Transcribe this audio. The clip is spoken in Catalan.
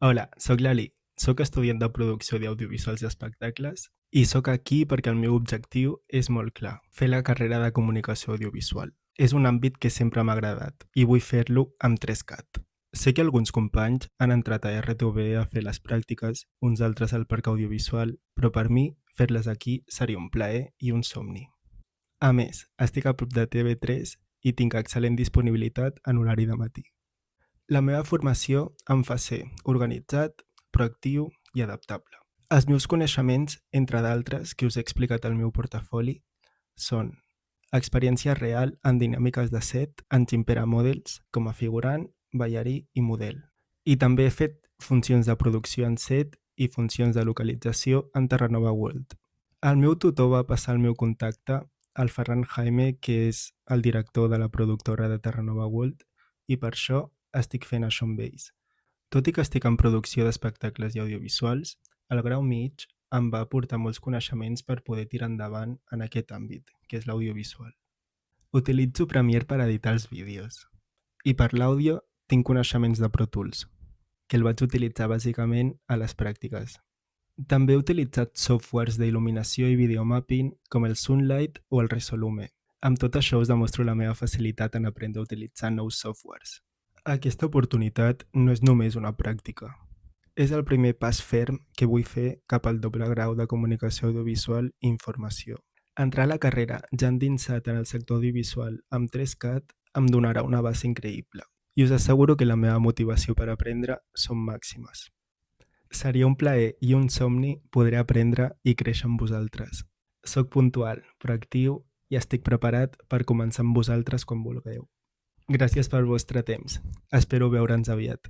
Hola, sóc l'Ali. Sóc estudiant de producció d'audiovisuals i espectacles i sóc aquí perquè el meu objectiu és molt clar, fer la carrera de comunicació audiovisual. És un àmbit que sempre m'ha agradat i vull fer-lo amb 3CAT. Sé que alguns companys han entrat a RTV a fer les pràctiques, uns altres al Parc Audiovisual, però per mi fer-les aquí seria un plaer i un somni. A més, estic a prop de TV3 i tinc excel·lent disponibilitat en horari de matí. La meva formació em fa ser organitzat, proactiu i adaptable. Els meus coneixements, entre d'altres que us he explicat al meu portafoli, són experiència real en dinàmiques de set en Chimpera Models com a figurant, ballarí i model. I també he fet funcions de producció en set i funcions de localització en Terranova World. El meu tutor va passar el meu contacte al Ferran Jaime, que és el director de la productora de Terranova World, i per això estic fent això amb ells. Tot i que estic en producció d'espectacles i audiovisuals, el grau mig em va aportar molts coneixements per poder tirar endavant en aquest àmbit, que és l'audiovisual. Utilitzo Premiere per editar els vídeos. I per l'àudio tinc coneixements de Pro Tools, que el vaig utilitzar bàsicament a les pràctiques. També he utilitzat softwares d'il·luminació i videomapping com el Sunlight o el Resolume. Amb tot això us demostro la meva facilitat en aprendre a utilitzar nous softwares. Aquesta oportunitat no és només una pràctica. És el primer pas ferm que vull fer cap al doble grau de comunicació audiovisual i informació. Entrar a la carrera ja endinsat en el sector audiovisual amb 3CAT em donarà una base increïble i us asseguro que la meva motivació per aprendre són màximes. Seria un plaer i un somni poder aprendre i créixer amb vosaltres. Soc puntual, proactiu i estic preparat per començar amb vosaltres quan vulgueu. Gràcies pel vostre temps. Espero veure'ns aviat.